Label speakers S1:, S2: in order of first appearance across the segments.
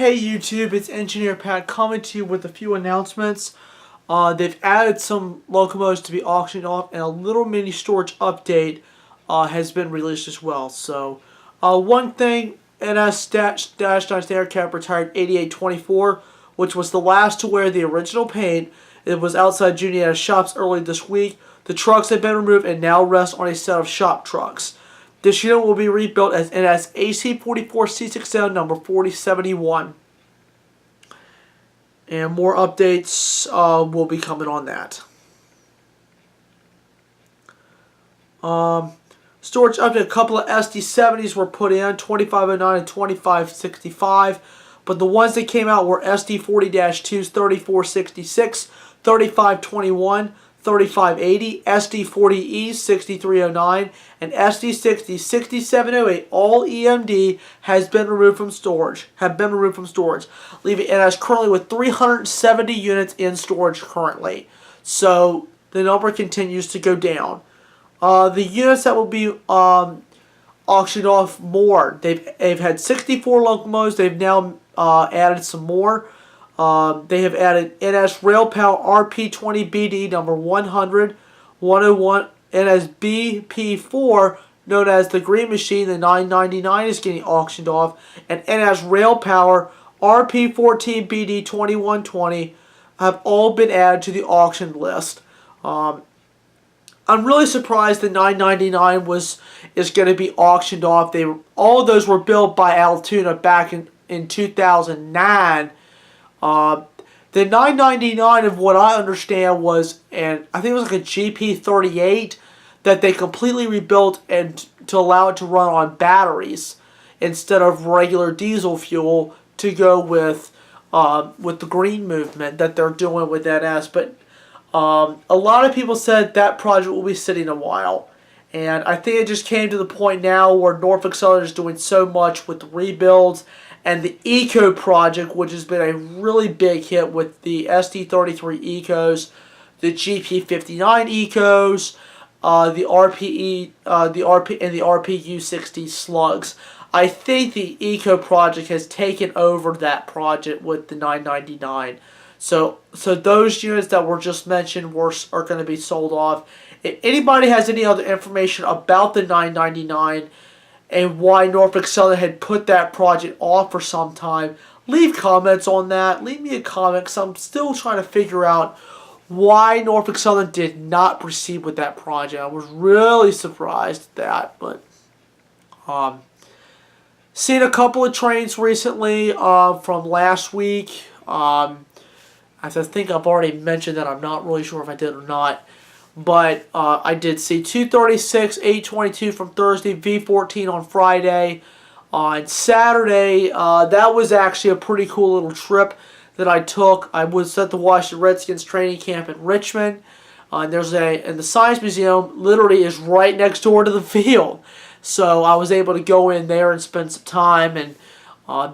S1: Hey YouTube, it's Engineer Pat coming to you with a few announcements. They've added some locomotives to be auctioned off, and a little mini storage update has been released as well. So, one thing, NS-9 Standard Cab retired 8824, which was the last to wear the original paint. It was outside Juniata shops early this week. The trucks have been removed and now rest on a set of shop trucks. This unit will be rebuilt as NS AC44 C6L number 4071. And more updates will be coming on that. Storage update, a couple of SD70s were put in, 2509 and 2565. But the ones that came out were SD40-2s, 3466, 3521, 3580, SD40E 6309, and SD60 6708. All EMD has been removed from storage. Leaving NS currently with 370 units in storage currently. So the number continues to go down. The units that will be auctioned off more. They've had 64 locomotives. They've now added some more. They have added NS RailPal RP20BD number 100, 101, NS BP4, known as the Green Machine, the 999 is getting auctioned off, and NS RailPower RP14BD 2120 have all been added to the auction list. I'm really surprised the 999 is going to be auctioned off. All of those were built by Altoona back in 2009. The 999, of what I understand, was, and I think it was like a GP38 that they completely rebuilt and to allow it to run on batteries instead of regular diesel fuel to go with the green movement that they're doing with NS. But a lot of people said that project will be sitting a while. And I think it just came to the point now where Norfolk Southern is doing so much with the rebuilds and the Eco project, which has been a really big hit with the SD33 Ecos, the GP59 Ecos, the RPE, and the RPU60 Slugs. I think the Eco project has taken over that project with the 999. So those units that were just mentioned are going to be sold off. If anybody has any other information about the 999 and why Norfolk Southern had put that project off for some time, leave comments on that. Leave me a comment, because I'm still trying to figure out why Norfolk Southern did not proceed with that project. I was really surprised at that. But seen a couple of trains recently from last week. As I think I've already mentioned that, I'm not really sure if I did or not. But I did see 236, 822 from Thursday, V14 on Friday. On Saturday, that was actually a pretty cool little trip that I took. I was at the Washington Redskins training camp in Richmond. And the Science Museum literally is right next door to the field. So I was able to go in there and spend some time. And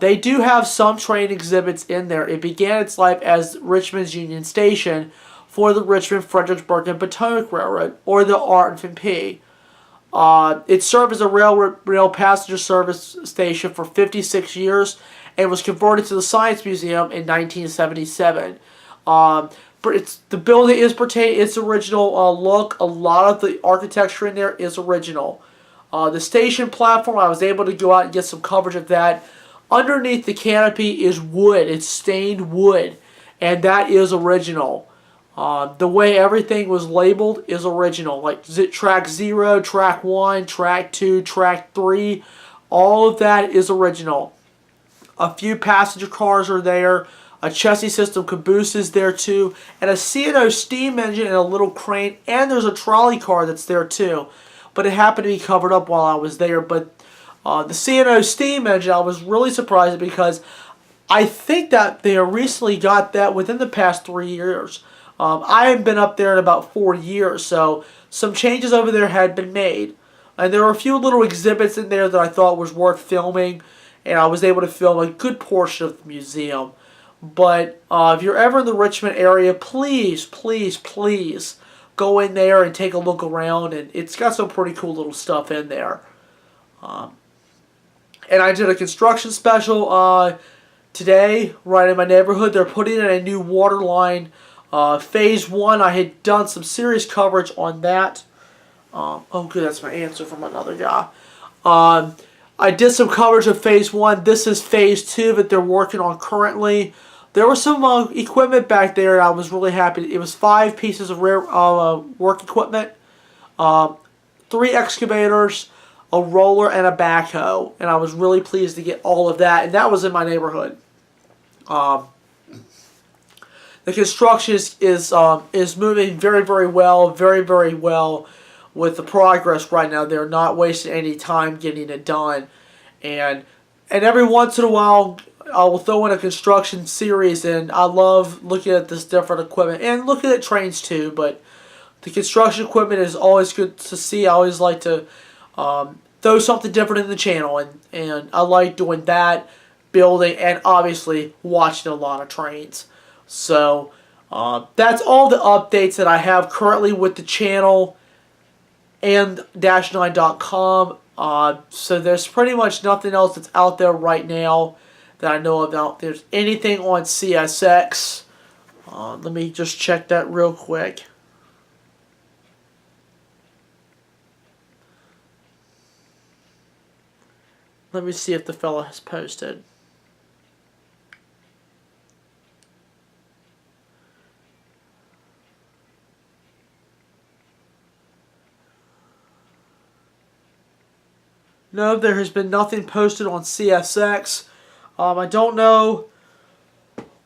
S1: they do have some train exhibits in there. It began its life as Richmond's Union Station for the Richmond, Fredericksburg, and Potomac Railroad, or the R&P. It served as a rail passenger service station for 56 years and was converted to the Science Museum in 1977. But the building is its original look. A lot of the architecture in there is original. The station platform, I was able to go out and get some coverage of that. Underneath the canopy is wood. It's stained wood, and that is original. The way everything was labeled is original. Like track 0, track 1, track 2, track 3. All of that is original. A few passenger cars are there. A chassis system caboose is there too. And a C&O steam engine and a little crane. And there's a trolley car that's there too. But it happened to be covered up while I was there. But the C&O steam engine, I was really surprised because I think that they recently got that within the past 3 years. I haven't been up there in about 4 years, so some changes over there had been made. And there were a few little exhibits in there that I thought was worth filming, and I was able to film a good portion of the museum. But if you're ever in the Richmond area, please, please, please go in there and take a look around, and it's got some pretty cool little stuff in there. And I did a construction special today, right in my neighborhood. They're putting in a new water line. Phase 1, I had done some serious coverage on that. Oh, good, that's my answer from another guy. I did some coverage of Phase 1. This is Phase 2 that they're working on currently. There was some equipment back there. I was really happy. It was 5 pieces of rare work equipment, 3 excavators, a roller, and a backhoe. And I was really pleased to get all of that. And that was in my neighborhood. The construction is moving very, very well. Very, very well with the progress right now. They're not wasting any time getting it done. And every once in a while, I will throw in a construction series, and I love looking at this different equipment and looking at trains too. But the construction equipment is always good to see. I always like to throw something different in the channel, and I like doing that, building, and obviously watching a lot of trains. So that's all the updates that I have currently with the channel and dash9.com. So there's pretty much nothing else that's out there right now that I know about. There's anything on CSX. Let me just check that real quick. Let me see if the fella has posted. No, there has been nothing posted on CSX. I don't know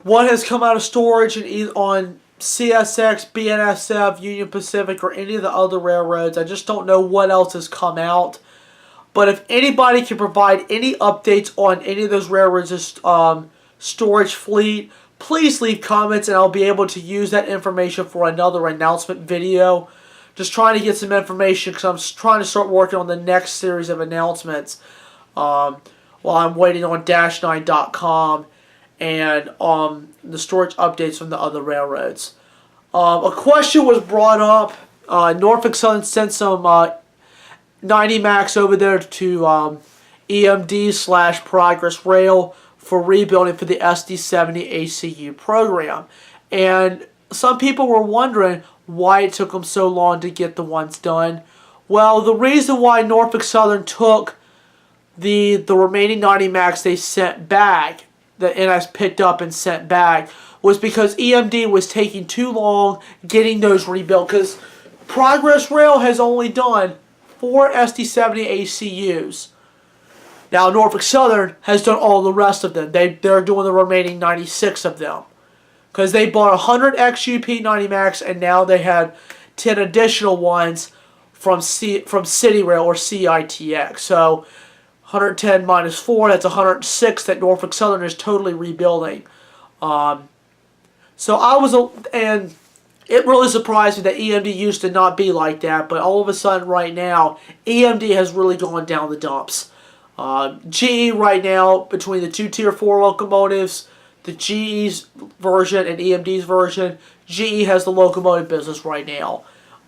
S1: what has come out of storage on CSX, BNSF, Union Pacific, or any of the other railroads. I just don't know what else has come out. But if anybody can provide any updates on any of those railroads' storage fleet, please leave comments and I'll be able to use that information for another announcement video. Just trying to get some information because I'm trying to start working on the next series of announcements while I'm waiting on dash9.com and the storage updates from the other railroads. A question was brought up. Norfolk Southern sent some 90 Max over there to EMD/Progress Rail for rebuilding for the SD70 ACU program. And some people were wondering why it took them so long to get the ones done. Well, the reason why Norfolk Southern took the remaining 90 Max they sent back, that NS picked up and sent back, was because EMD was taking too long getting those rebuilt. Because Progress Rail has only done 4 SD70 ACUs. Now Norfolk Southern has done all the rest of them. They're doing the remaining 96 of them. Because they bought 100 XUP 90 Max and now they had 10 additional ones from City Rail or CITX. So 110 minus 4, that's 106 that Norfolk Southern is totally rebuilding. So I was, and it really surprised me that EMD used to not be like that, but all of a sudden right now, EMD has really gone down the dumps. GE right now, between the 2 Tier 4 locomotives, the GE's version and EMD's version, GE has the locomotive business right now.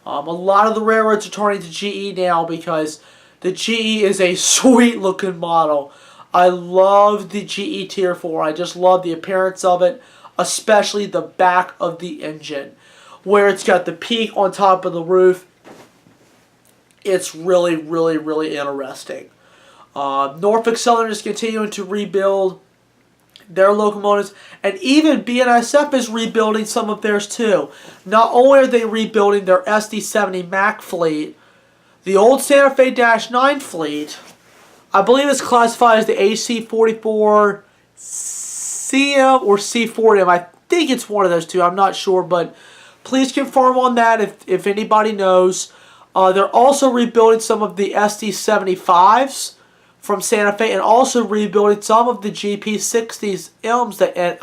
S1: A lot of the railroads are turning to GE now because the GE is a sweet looking model. I love the GE Tier 4. I just love the appearance of it, especially the back of the engine, where it's got the peak on top of the roof. It's really, really, really interesting. Norfolk Southern is continuing to rebuild their locomotives, and even BNSF is rebuilding some of theirs too. Not only are they rebuilding their SD70 Mac fleet, the old Santa Fe -9 fleet, I believe it's classified as the AC44CM or C4M. I think it's one of those two. I'm not sure, but please confirm on that if anybody knows. They're also rebuilding some of the SD75s from Santa Fe and also rebuilding some of the GP60s M's that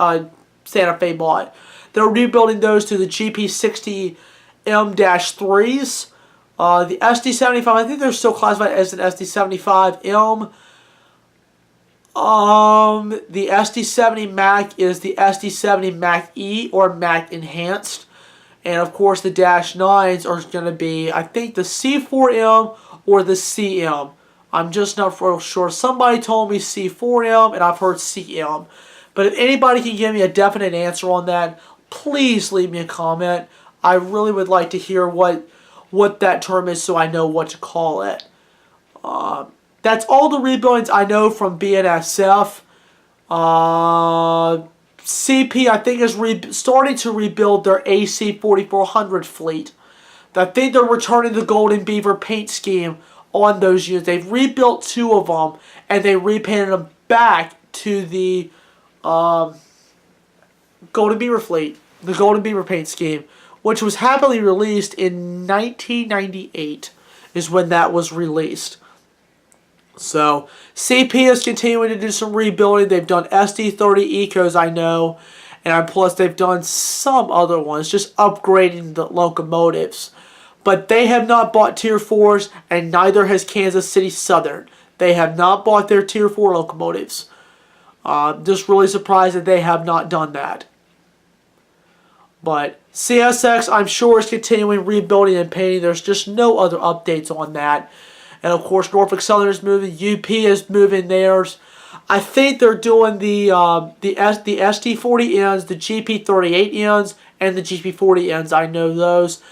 S1: Santa Fe bought. They're rebuilding those to the GP60 M-3s. The SD75, I think they're still classified as an SD75M. The SD70 Mac is the SD70 Mac E or Mac Enhanced. And of course the -9s are going to be, I think, the C4M or the CM. I'm just not real sure. Somebody told me C4M and I've heard CM. But if anybody can give me a definite answer on that, please leave me a comment. I really would like to hear what that term is so I know what to call it. That's all the rebuildings I know from BNSF. CP, I think, is starting to rebuild their AC 4400 fleet. I think they're returning the Golden Beaver paint scheme on those units. They've rebuilt 2 of them, and they repainted them back to the Golden Beaver fleet, the Golden Beaver paint scheme, which was happily released in 1998 is when that was released. So, CP is continuing to do some rebuilding. They've done SD30 Ecos, I know, and plus they've done some other ones, just upgrading the locomotives. But they have not bought Tier 4s, and neither has Kansas City Southern. They have not bought their Tier 4 locomotives. Just really surprised that they have not done that. But CSX, I'm sure, is continuing rebuilding and painting. There's just no other updates on that. And of course, Norfolk Southern is moving. UP is moving theirs. I think they're doing the SD40Ns, the GP38Ns, and the GP40Ns. I know those.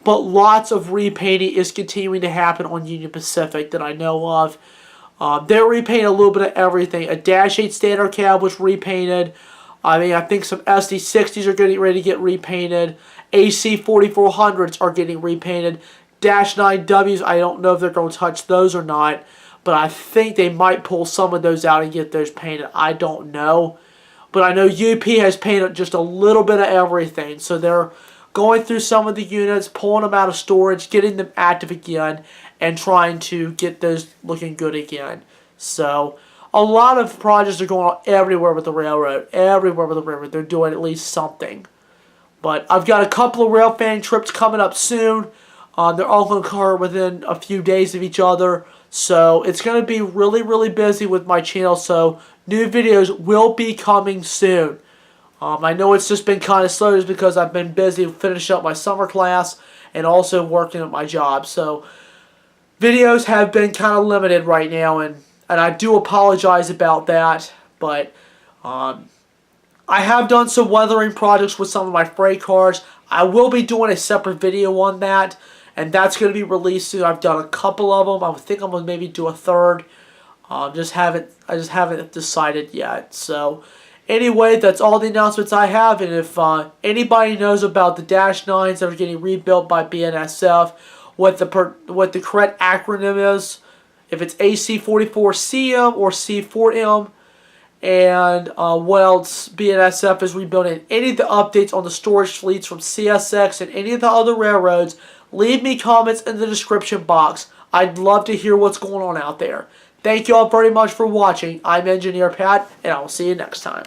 S1: But lots of repainting is continuing to happen on Union Pacific that I know of. They're repainting a little bit of everything. A Dash 8 standard cab was repainted. I think some SD60s are getting ready to get repainted. AC 4400s are getting repainted. Dash 9Ws, I don't know if they're going to touch those or not, but I think they might pull some of those out and get those painted. I don't know. But I know UP has painted just a little bit of everything, so they're going through some of the units, pulling them out of storage, getting them active again, and trying to get those looking good again. So, a lot of projects are going on everywhere with the railroad. Everywhere with the railroad. They're doing at least something. But I've got a couple of rail fan trips coming up soon. They're all going to occur within a few days of each other. So it's going to be really, really busy with my channel. So new videos will be coming soon. I know it's just been kind of slow just because I've been busy finishing up my summer class and also working at my job. So videos have been kind of limited right now, and I do apologize about that. But I have done some weathering projects with some of my freight cars. I will be doing a separate video on that, and that's going to be released soon. I've done a couple of them. I think I'm going to maybe do a third. I just haven't decided yet. So anyway, that's all the announcements I have. And if anybody knows about the Dash 9s that are getting rebuilt by BNSF, what the correct acronym is, if it's AC44CM or C4M, and what else BNSF is rebuilding, any of the updates on the storage fleets from CSX and any of the other railroads, leave me comments in the description box. I'd love to hear what's going on out there. Thank you all very much for watching. I'm Engineer Pat, and I will see you next time.